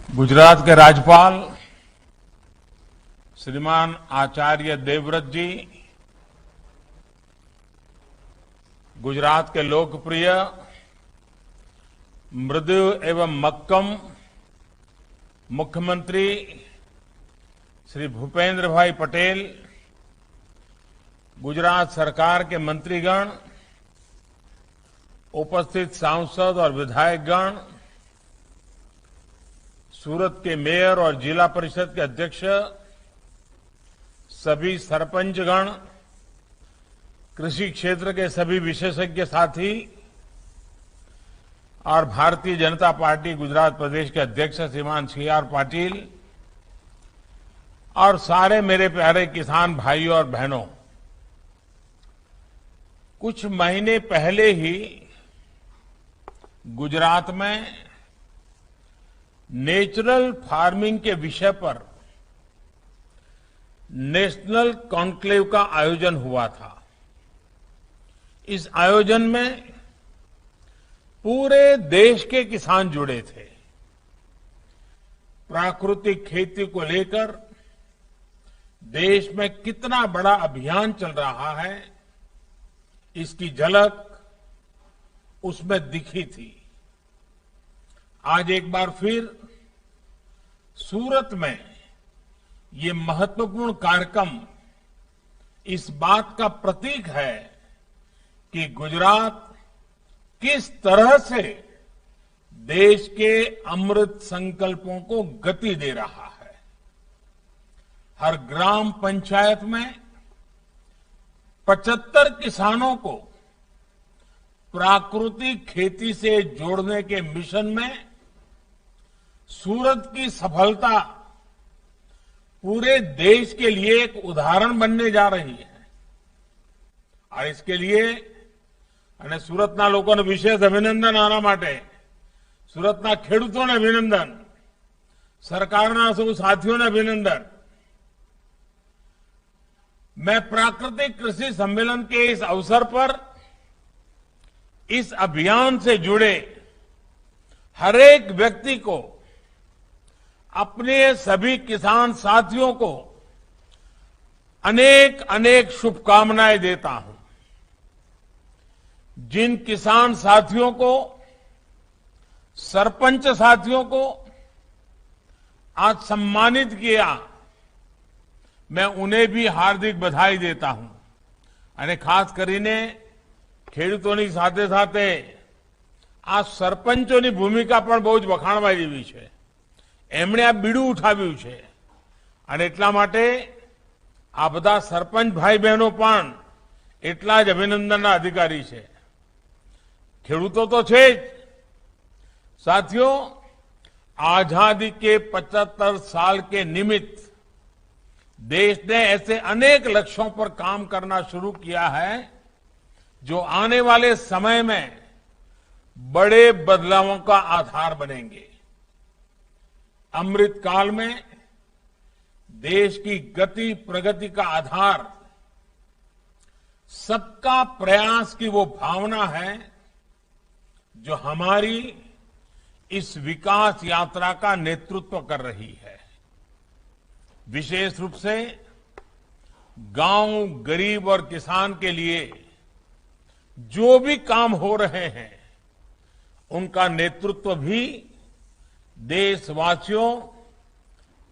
गुजरात के राज्यपाल श्रीमान आचार्य देवव्रत जी, गुजरात के लोकप्रिय मृदु एवं मक्कम मुख्यमंत्री श्री भूपेंद्र भाई पटेल, गुजरात सरकार के मंत्रीगण, उपस्थित सांसद और विधायकगण, सूरत के मेयर और जिला परिषद के अध्यक्ष, सभी सरपंचगण, कृषि क्षेत्र के सभी विशेषज्ञ साथी और भारतीय जनता पार्टी गुजरात प्रदेश के अध्यक्ष श्रीमान सी.आर. पाटिल और सारे मेरे प्यारे किसान भाइयों और बहनों, कुछ महीने पहले ही गुजरात में नेचुरल फार्मिंग के विषय पर नेशनल कॉन्क्लेव का आयोजन हुआ था। इस आयोजन में पूरे देश के किसान जुड़े थे। प्राकृतिक खेती को लेकर देश में कितना बड़ा अभियान चल रहा है, इसकी झलक उसमें दिखी थी। आज एक बार फिर सूरत में ये महत्वपूर्ण कार्यक्रम इस बात का प्रतीक है कि गुजरात किस तरह से देश के अमृत संकल्पों को गति दे रहा है। हर ग्राम पंचायत में 75 किसानों को प्राकृतिक खेती से जोड़ने के मिशन में सूरत की सफलता पूरे देश के लिए एक उदाहरण बनने जा रही है। और इसके लिए અને સુરતના લોકોને વિશેષ અભિનંદન આના માટે, સુરતના ખેડૂતોને અભિનંદન, સરકારના સૌ સાથીઓને અભિનંદન। मैं प्राकृतिक कृषि सम्मेलन के इस अवसर पर इस अभियान से जुड़े हर एक व्यक्ति को, अपने सभी किसान साथियों को अनेक अनेक शुभकामनाएं देता हूं। जिन किसान साथियों को, सरपंच साथियों को आज सम्मानित किया, मैं उन्हें भी हार्दिक बधाई देता हूं। અને ખાસ કરીને ખેડૂતોની સાથે સાથે આ સરપંચોની ભૂમિકા પણ બહુ જ વખાણવા જેવી છે। એમણે આ બીડું ઉઠાવ્યું છે અને એટલા માટે આ બધા સરપંચ ભાઈ બહેનો પણ એટલા જ અભિનંદનના અધિકારી છે। ખેડૂતો તો છે જ, साथियों, आजादी के 75 साल के निमित्त देश ने ऐसे अनेक लक्ष्यों पर काम करना शुरू किया है जो आने वाले समय में बड़े बदलावों का आधार बनेंगे। अमृत काल में देश की गति प्रगति का आधार सबका प्रयास की वो भावना है जो हमारी इस विकास यात्रा का नेतृत्व कर रही है। विशेष रूप से गांव, गरीब और किसान के लिए जो भी काम हो रहे हैं, उनका नेतृत्व भी देशवासियों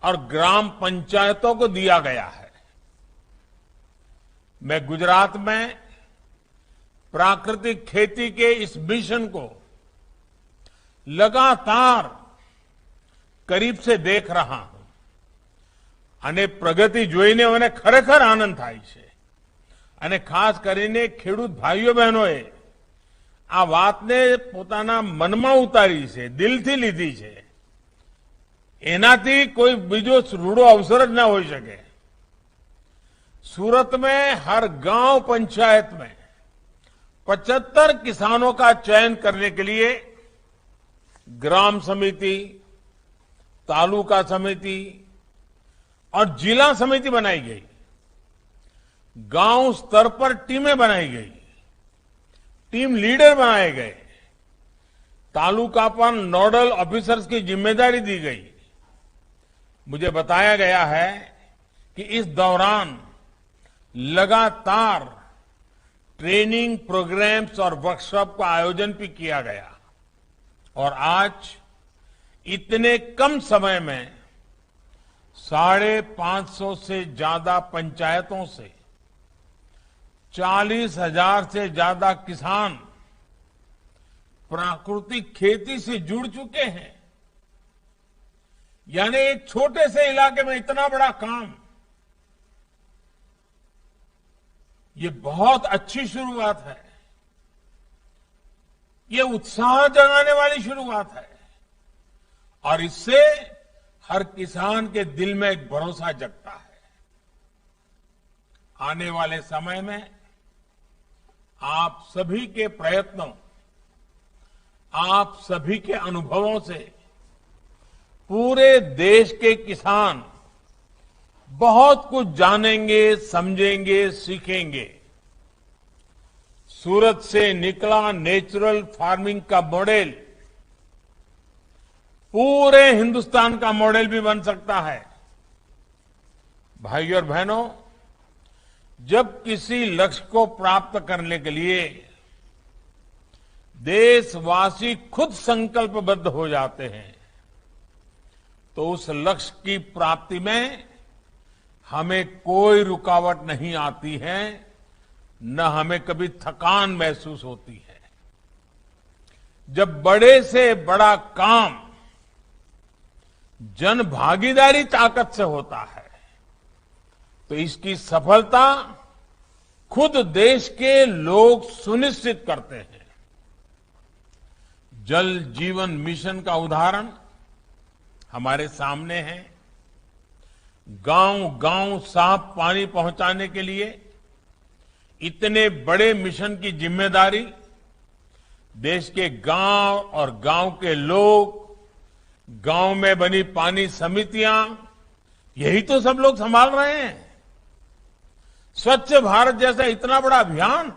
और ग्राम पंचायतों को दिया गया है। मैं गुजरात में प्राकृतिक खेती के इस मिशन को लगातार करीब से देख रहा हूं અને પ્રગતિ જોઈને મને ખરેખર આનંદ થાય છે। અને ખાસ કરીને ખેડૂત ભાઈઓ બહેનોએ આ વાતને પોતાના મનમાં ઉતારી છે, દિલથી લીધી છે। એનાથી કોઈ બીજો રૂડો અવસર જ ના હોઈ શકે। सूरत में हर गांव पंचायत में 75 किसानों का चयन करने के लिए ग्राम समिति, तालुका समिति और जिला समिति बनाई गई। गांव स्तर पर टीमें बनाई गई, टीम लीडर बनाए गए, तालुका पर नोडल ऑफिसर्स की जिम्मेदारी दी गई मुझे बताया गया है कि इस दौरान लगातार ट्रेनिंग प्रोग्राम्स और वर्कशॉप का आयोजन भी किया गया और आज इतने कम समय में 550 से ज्यादा पंचायतों से 40,000 से ज्यादा किसान प्राकृतिक खेती से जुड़ चुके हैं। यानी एक छोटे से इलाके में इतना बड़ा काम, ये बहुत अच्छी शुरुआत है। ये उत्साह जगाने वाली शुरुआत है और इससे हर किसान के दिल में एक भरोसा जगता है। आने वाले समय में आप सभी के प्रयत्नों, आप सभी के अनुभवों से पूरे देश के किसान बहुत कुछ जानेंगे, समझेंगे, सीखेंगे। सूरत से निकला नेचुरल फार्मिंग का मॉडल पूरे हिंदुस्तान का मॉडल भी बन सकता है। भाइयों और बहनों, जब किसी लक्ष्य को प्राप्त करने के लिए देशवासी खुद संकल्पबद्ध हो जाते हैं तो उस लक्ष्य की प्राप्ति में हमें कोई रुकावट नहीं आती है, न हमें कभी थकान महसूस होती है। जब बड़े से बड़ा काम जन भागीदारी ताकत से होता है तो इसकी सफलता खुद देश के लोग सुनिश्चित करते हैं। जल जीवन मिशन का उदाहरण हमारे सामने है। गांव गांव साफ पानी पहुंचाने के लिए इतने बड़े मिशन की जिम्मेदारी देश के गांव और गांव के लोग, गांव में बनी पानी समितियां, यही तो सब लोग संभाल रहे हैं। स्वच्छ भारत जैसा इतना बड़ा अभियान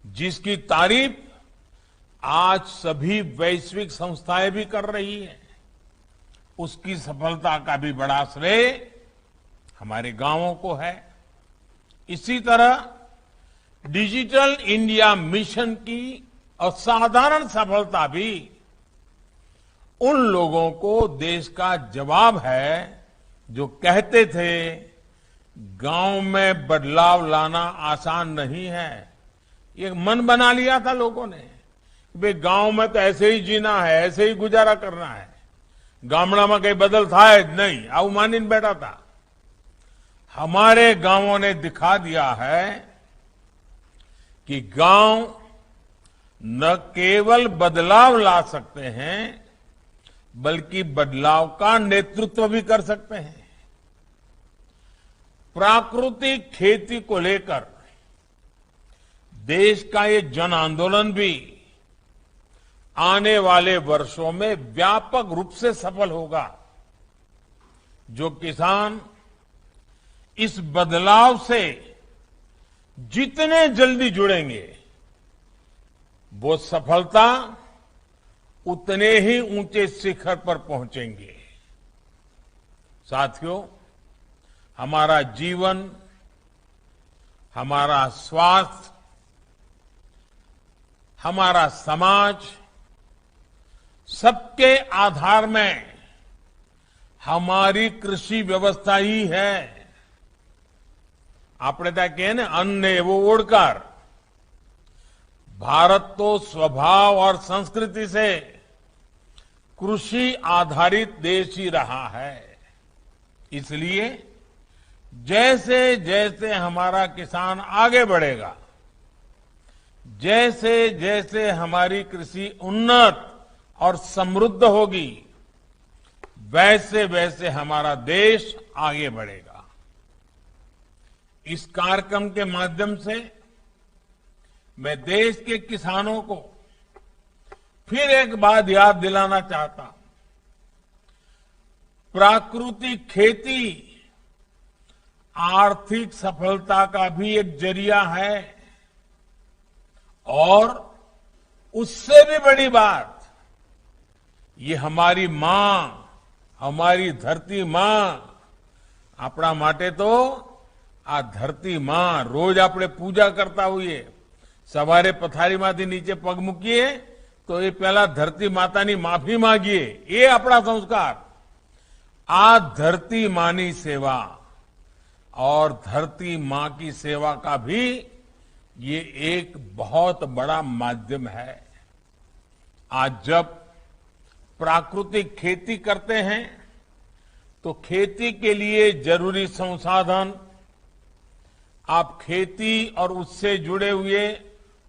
जिसकी तारीफ आज सभी वैश्विक संस्थाएं भी कर रही हैं, उसकी सफलता का भी बड़ा श्रेय हमारे गांवों को है। इसी तरह डिजिटल इंडिया मिशन की असाधारण सफलता भी उन लोगों को देश का जवाब है जो कहते थे गांव में बदलाव लाना आसान नहीं है। ये मन बना लिया था लोगों ने, भाई गांव में तो ऐसे ही जीना है, ऐसे ही गुजारा करना है, गामड़ा में कहीं बदल था नहीं, आऊ मानी बैठा था। हमारे गांवों ने दिखा दिया है कि गांव न केवल बदलाव ला सकते हैं बल्कि बदलाव का नेतृत्व भी कर सकते हैं। प्राकृतिक खेती को लेकर देश का ये जन आंदोलन भी आने वाले वर्षों में व्यापक रूप से सफल होगा। जो किसान इस बदलाव से जितने जल्दी जुड़ेंगे वो सफलता उतने ही ऊंचे शिखर पर पहुंचेंगे। साथियों, हमारा जीवन, हमारा स्वास्थ्य, हमारा समाज, सबके आधार में हमारी कृषि व्यवस्था ही है। આપણે ત્યાં કહે ને અન્ન એવો ઓળકાર। भारत तो स्वभाव और संस्कृति से कृषि आधारित देश ही रहा है। इसलिए जैसे जैसे हमारा किसान आगे बढ़ेगा, जैसे जैसे हमारी कृषि उन्नत और समृद्ध होगी, वैसे वैसे हमारा देश आगे बढ़ेगा। इस कार्यक्रम के माध्यम से मैं देश के किसानों को फिर एक बात याद दिलाना चाहता हूं। प्राकृतिक खेती आर्थिक सफलता का भी एक जरिया है और उससे भी बड़ी बात, ये हमारी मां, અમારી ધરતી માં આપણા માટે તો આ ધરતી માં રોજ આપણે પૂજા કરતા હોઈએ. સવારે પથારીમાંથી નીચે પગ મૂકીએ તો એ પહેલા ધરતી માતાની માફી માંગીએ. એ આપણા સંસ્કાર. आ धरती माँ सेवा और धरती माँ की सेवा का भी ये एक बहुत बड़ा माध्यम है. आज जब प्राकृतिक खेती करते हैं तो खेती के लिए जरूरी संसाधन आप खेती और उससे जुड़े हुए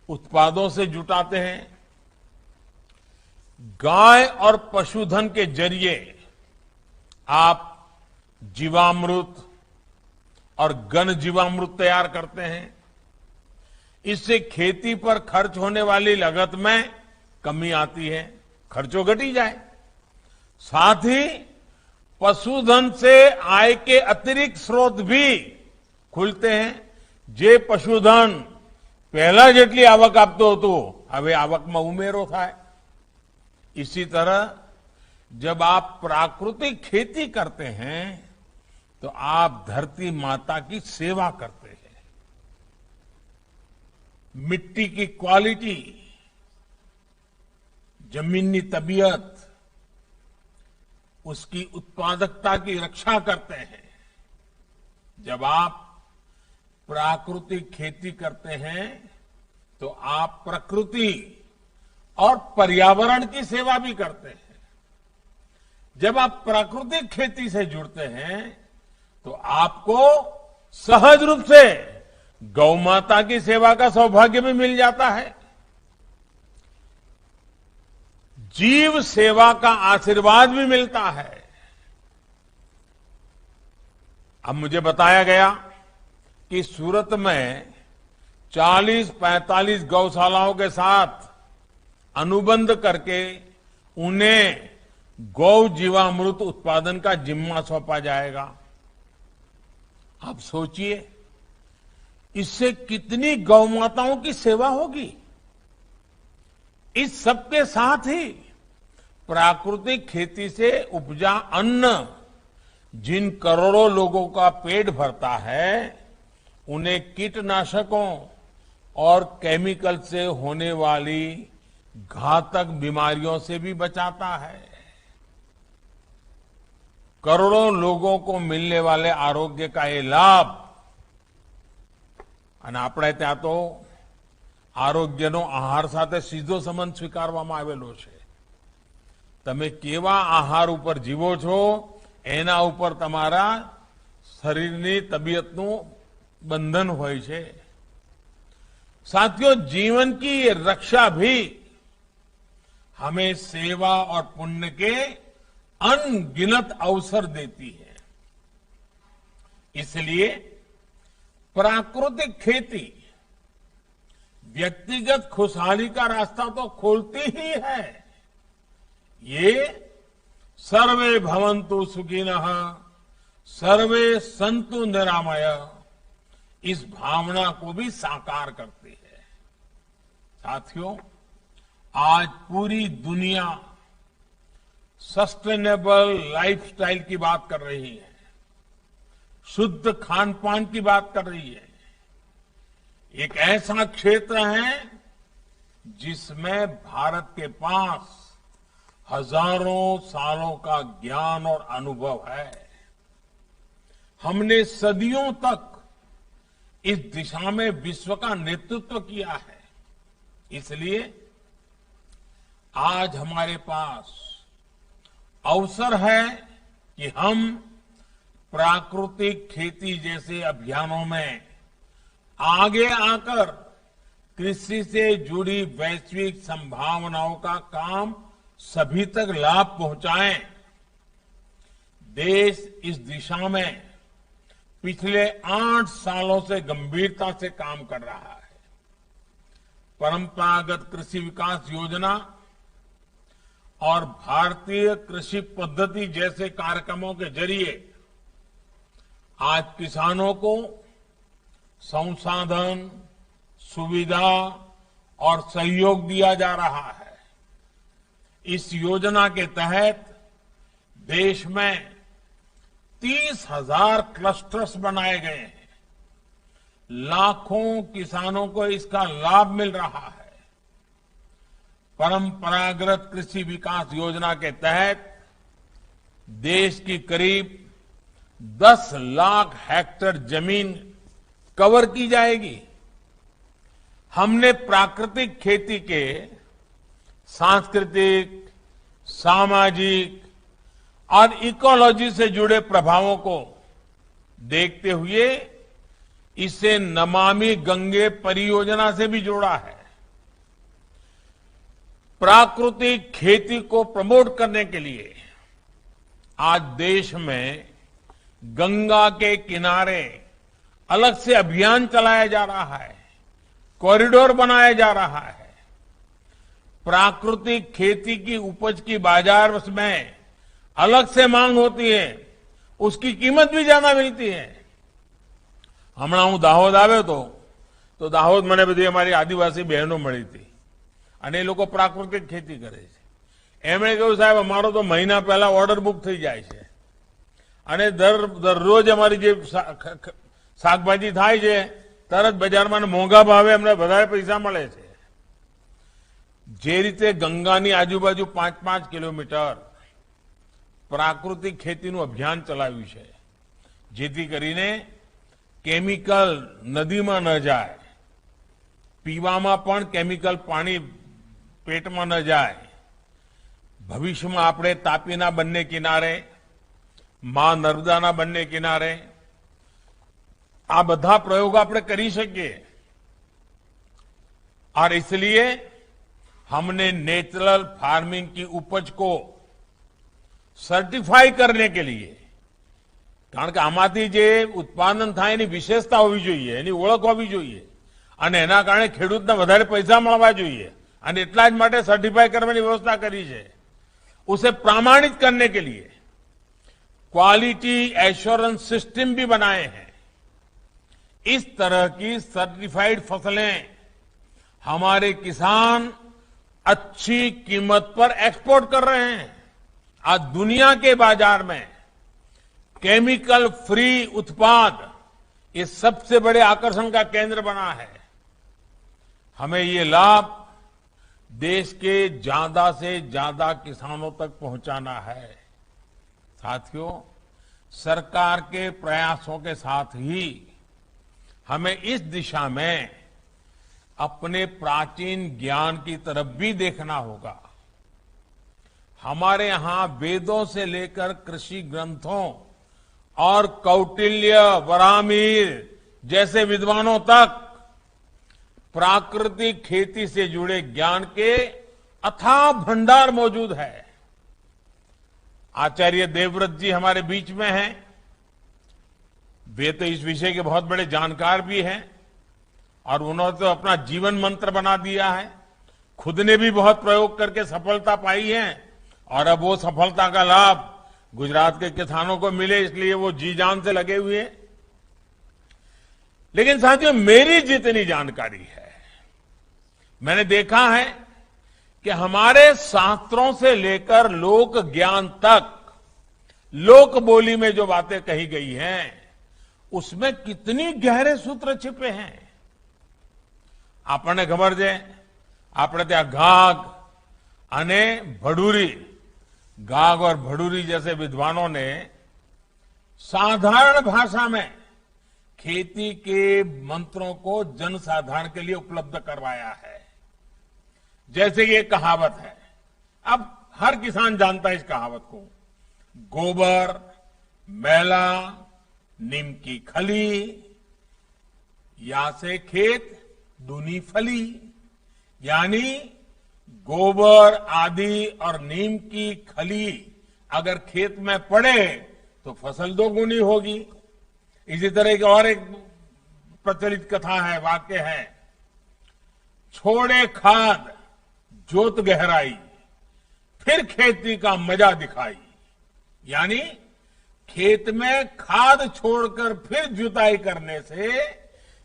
उत्पादों से जुटाते हैं. गाय और पशुधन के जरिए आप जीवामृत और घन जीवामृत तैयार करते हैं. इससे खेती पर खर्च होने वाली लागत में कमी आती है, खर्चों घटी जाए. साथ ही पशुधन से आय के अतिरिक्त स्रोत भी खुलते हैं. जे पशुधन पहला જેટલી આવક આપતો હતો હવે આવકમાં ઉમેરો થાય. इसी तरह जब आप प्राकृतिक खेती करते हैं तो आप धरती माता की सेवा करते हैं. मिट्टी की क्वालिटी, जमीनी तबीयत, उसकी उत्पादकता की रक्षा करते हैं. जब आप प्राकृतिक खेती करते हैं तो आप प्रकृति और पर्यावरण की सेवा भी करते हैं. जब आप प्राकृतिक खेती से जुड़ते हैं तो आपको सहज रूप से गौ माता की सेवा का सौभाग्य भी मिल जाता है. जीव सेवा का आशीर्वाद भी मिलता है. अब मुझे बताया गया कि सूरत में 40-45 गौशालाओं के साथ अनुबंध करके उन्हें गौ जीवामृत उत्पादन का जिम्मा सौंपा जाएगा. आप सोचिए इससे कितनी गौ माताओं की सेवा होगी. इस सबके साथ ही प्राकृतिक खेती से उपजा अन्न जिन करोड़ों लोगों का पेट भरता है उन्हें कीटनाशकों और केमिकल से होने वाली घातक बीमारियों से भी बचाता है. करोड़ों लोगों को मिलने वाले आरोग्य का ये लाभ અને આપણે ત્યાં તો આરોગ્યનો આહાર સાથે સીધો સંબંધ સ્વીકારવામાં આવેલો છે. તમે કેવા આહાર ઉપર જીવો છો એના ઉપર તમારા શરીરની તબિયતનું બંધન હોય છે. साथियों, जीवन की ये रक्षा भी हमें सेवा और पुण्य के अनगिनत अवसर देती है. इसलिए प्राकृतिक खेती व्यक्तिगत खुशहाली का रास्ता तो खोलती ही है. ये सर्वे भवन्तु सुखिनः सर्वे सन्तु निरामय इस भावना को भी साकार करती है. साथियों, आज पूरी दुनिया सस्टेनेबल लाइफस्टाइल की बात कर रही है, शुद्ध खान पान की बात कर रही है. एक ऐसा क्षेत्र है जिसमें भारत के पास हजारों सालों का ज्ञान और अनुभव है. हमने सदियों तक इस दिशा में विश्व का नेतृत्व किया है. इसलिए आज हमारे पास अवसर है कि हम प्राकृतिक खेती जैसे अभियानों में आगे आकर कृषि से जुड़ी वैश्विक संभावनाओं का काम सभी तक लाभ पहुंचाएं. देश इस दिशा में पिछले 8 सालों से गंभीरता से काम कर रहा है. परंपरागत कृषि विकास योजना और भारतीय कृषि पद्धति जैसे कार्यक्रमों के जरिए आज किसानों को संसाधन, सुविधा और सहयोग दिया जा रहा है. इस योजना के तहत देश में 30,000 क्लस्टर्स बनाए गए हैं। लाखों किसानों को इसका लाभ मिल रहा है। परंपरागत कृषि विकास योजना के तहत देश की करीब 10 लाख हेक्टेयर जमीन कवर की जाएगी। हमने प्राकृतिक खेती के सांस्कृतिक, सामाजिक और इकोलॉजी से जुड़े प्रभावों को देखते हुए इसे नमामि गंगे परियोजना से भी जोड़ा है। प्राकृतिक खेती को प्रमोट करने के लिए आज देश में गंगा के किनारे अलग से अभियान चलाया जा रहा है, कॉरिडोर बनाया जा रहा है। प्राकृतिक खेती की उपज की बाजार में अलग से मांग होती है, उसकी कीमत भी ज्यादा मिलती है। હમણાં હું દાહોદ આવ્યો તો દાહોદ મને બધી અમારી આદિવાસી બહેનો મળી હતી અને એ લોકો પ્રાકૃતિક ખેતી કરે છે। એમણે કહ્યું સાહેબ અમારો તો મહિના પહેલા ઓર્ડર બુક થઈ જાય છે અને દરરોજ અમારી જે શાકભાજી થાય છે તરત બજારમાં મોંઘા ભાવે અમને વધારે પૈસા મળે છે। જે રીતે ગંગાની આજુબાજુ 5-5 કિલોમીટર પ્રાકૃતિક ખેતીનું અભિયાન ચલાવ્યું છે જેથી કરીને કેમિકલ નદીમાં ન જાય, પીવામાં પણ કેમિકલ પાણી પેટમાં ન જાય। ભવિષ્યમાં આપણે તાપીના બંને કિનારે, માં નર્મદાના બંને કિનારે આ બધા પ્રયોગો આપણે કરી શકીએ। और इसलिए हमने नेचुरल फार्मिंग की उपज को सर्टिफाई करने के लिए, કારણ કે આમાંથી જે ઉત્પાદન થાય એની વિશેષતા હોવી જોઈએ, એની ઓળખ હોવી જોઈએ અને એના કારણે ખેડૂતને વધારે પૈસા મળવા જોઈએ અને એટલા જ માટે સર્ટિફાઈ કરવાની વ્યવસ્થા કરી છે। उसे प्रमाणित करने के लिए क्वालिटी एश्योरेंस सिस्टम भी बनाए हैं। इस तरह की सर्टिफाइड फसलें हमारे किसान अच्छी कीमत पर एक्सपोर्ट कर रहे हैं। आज दुनिया के बाजार में केमिकल फ्री उत्पाद ये सबसे बड़े आकर्षण का केंद्र बना है। हमें ये लाभ देश के ज्यादा से ज्यादा किसानों तक पहुंचाना है। साथियों, सरकार के प्रयासों के साथ ही हमें इस दिशा में अपने प्राचीन ज्ञान की तरफ भी देखना होगा। हमारे यहां वेदों से लेकर कृषि ग्रंथों और कौटिल्य, वराहमिहिर जैसे विद्वानों तक प्राकृतिक खेती से जुड़े ज्ञान के अथाह भंडार मौजूद है। आचार्य देवव्रत जी हमारे बीच में हैं। वे तो इस विषय के बहुत बड़े जानकार भी हैं और उन्होंने तो अपना जीवन मंत्र बना दिया है। खुद ने भी बहुत प्रयोग करके सफलता पाई है और अब वो सफलता का लाभ गुजरात के किसानों को मिले, इसलिए वो जी जान से लगे हुए हैं। लेकिन साथियों, मेरी जितनी जानकारी है, मैंने देखा है कि हमारे शास्त्रों से लेकर लोक ज्ञान तक लोक बोली में जो बातें कही गई हैं, उसमें कितनी गहरे सूत्र छिपे हैं। આપણને ખબર છે, આપણે ત્યાં ઘાઘ અને ભડૂરી, घाघ और भड़ूरी जैसे विद्वानों ने साधारण भाषा में खेती के मंत्रों को जनसाधारण के लिए उपलब्ध करवाया है। जैसे ये कहावत है, अब हर किसान जानता है इस कहावत को, गोबर मैला नीम की खली, या से खेत दूनी फली। यानी गोबर आदि और नीम की खली अगर खेत में पड़े तो फसल दोगुनी होगी। इसी तरह की और एक प्रचलित कथा है, वाक्य है, छोड़े खाद जोत गहराई, फिर खेती का मजा दिखाई। यानी खेत में खाद छोड़कर फिर जुताई करने से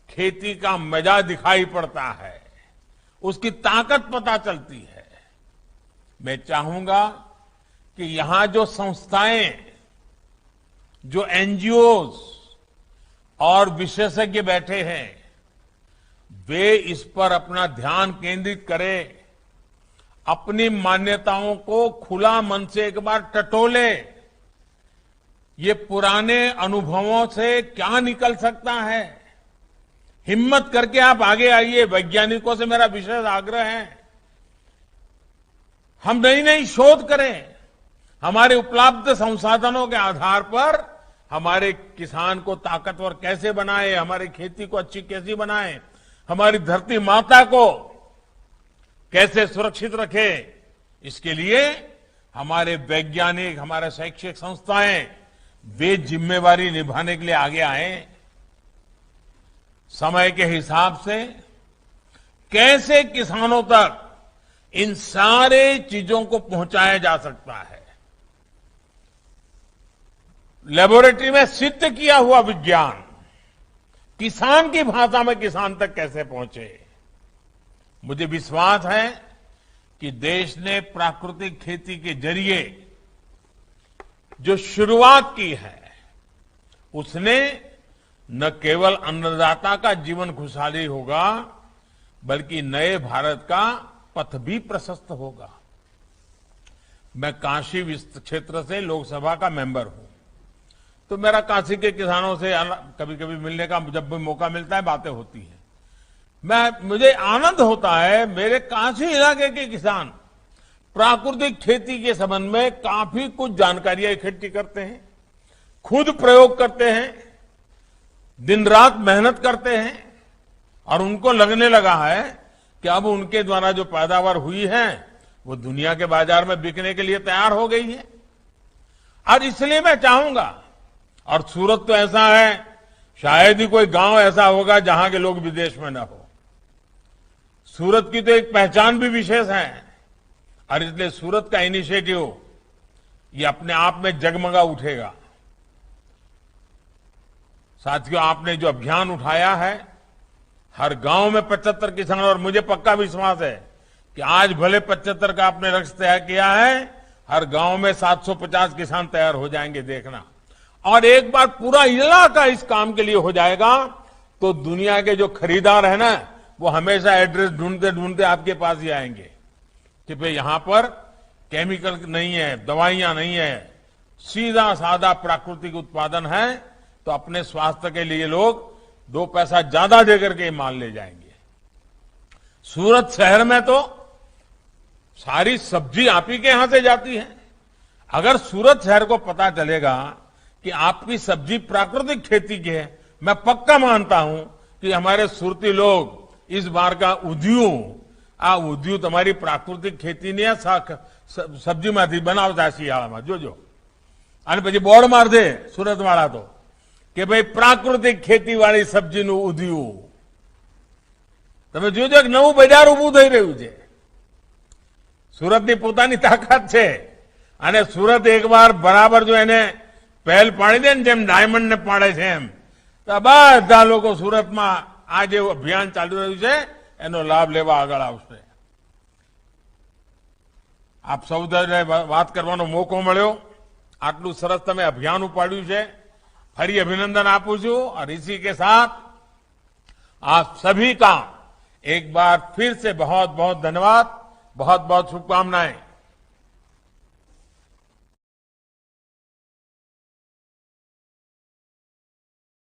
खेती का मजा दिखाई पड़ता है, उसकी ताकत पता चलती है। मैं चाहूंगा कि यहां जो संस्थाएं, जो एनजीओज और विशेषज्ञ बैठे हैं, वे इस पर अपना ध्यान केंद्रित करें, अपनी मान्यताओं को खुला मन से एक बार टटोले। ये पुराने अनुभवों से क्या निकल सकता है, हिम्मत करके आप आगे आइए। वैज्ञानिकों से मेरा विशेष आग्रह है, हम नई नई शोध करें, हमारे उपलब्ध संसाधनों के आधार पर हमारे किसान को ताकतवर कैसे बनाए, हमारी खेती को अच्छी कैसे बनाए, हमारी धरती माता को कैसे सुरक्षित रखे। इसके लिए हमारे वैज्ञानिक, हमारे शैक्षिक संस्थाएं, वे जिम्मेवारी निभाने के लिए आगे आए। समय के हिसाब से कैसे किसानों तक इन सारे चीजों को पहुंचाया जा सकता है, लेबोरेटरी में सिद्ध किया हुआ विज्ञान किसान की भाषा में किसान तक कैसे पहुंचे। मुझे विश्वास है कि देश ने प्राकृतिक खेती के जरिए जो शुरुआत की है, उसने न केवल अन्नदाता का जीवन खुशहाली होगा, बल्कि नए भारत का पथ भी प्रशस्त होगा। मैं काशी क्षेत्र से लोकसभा का मेंबर हूं, तो मेरा काशी के किसानों से कभी कभी मिलने का जब भी मौका मिलता है, बातें होती हैं। मुझे आनंद होता है, मेरे काशी इलाके के किसान प्राकृतिक खेती के संबंध में काफी कुछ जानकारियां इकट्ठी करते हैं, खुद प्रयोग करते हैं, दिन रात मेहनत करते हैं, और उनको लगने लगा है कि अब उनके द्वारा जो पैदावार हुई है वो दुनिया के बाजार में बिकने के लिए तैयार हो गई है। और इसलिए मैं चाहूंगा, और सूरत तो ऐसा है, शायद ही कोई गांव ऐसा होगा जहां के लोग विदेश में न हो। सूरत की तो एक पहचान भी विशेष है, और इसलिए सूरत का इनिशिएटिव ये अपने आप में जगमगा उठेगा। साथियों, आपने जो अभियान उठाया है, हर गांव में 75 किसान, और मुझे पक्का विश्वास है कि आज भले 75 का आपने लक्ष्य तय किया है, हर गांव में 750 किसान तैयार हो जाएंगे, देखना। और एक बार पूरा इलाका इस काम के लिए हो जाएगा, तो दुनिया के जो खरीदार है ना, वो हमेशा एड्रेस ढूंढते ढूंढते आपके पास ही आएंगे कि भाई यहां पर केमिकल नहीं है, दवाइयां नहीं है, सीधा साधा प्राकृतिक उत्पादन है। तो अपने स्वास्थ्य के लिए लोग 2 पैसा ज्यादा देकर के माल ले जाएंगे। सूरत शहर में तो सारी सब्जी आप ही के यहां से जाती है। अगर सूरत शहर को पता चलेगा कि आपकी सब्जी प्राकृतिक खेती की है, मैं पक्का मानता हूं कि हमारे सूरती लोग इस बार का उद्यू तुम्हारी प्राकृतिक खेती नहीं है, सब्जी में बनाव था शियाला में जो અને પછી બોર્ડ માર દે સુરત વાળા તો કે ભાઈ પ્રાકૃતિક ખેતી વાળી સબ્જીનું ઉદ્યું। તમે જોજો કે નવું બજાર ઉભું થઈ રહ્યું છે। સુરતની પોતાની તાકાત છે, અને સુરત એકવાર બરાબર જો એને પહેલ પાડી દે ને, જેમ ડાયમંડ ને પાડે છે એમ, તો બધા લોકો સુરતમાં આ જે અભિયાન ચાલુ રહ્યું છે એનો લાભ લેવા આગળ આવશે। આપ સૌ વાત કરવાનો મોકો મળ્યો, આટલું સરસ તમે અભિયાન ઉપાડ્યું છે, ફરી અભિનંદન આપું છું। और इसी के साथ आप सभी का एक बार फिर से बहुत बहुत धन्यवाद, बहुत बहुत शुभकामनाएं।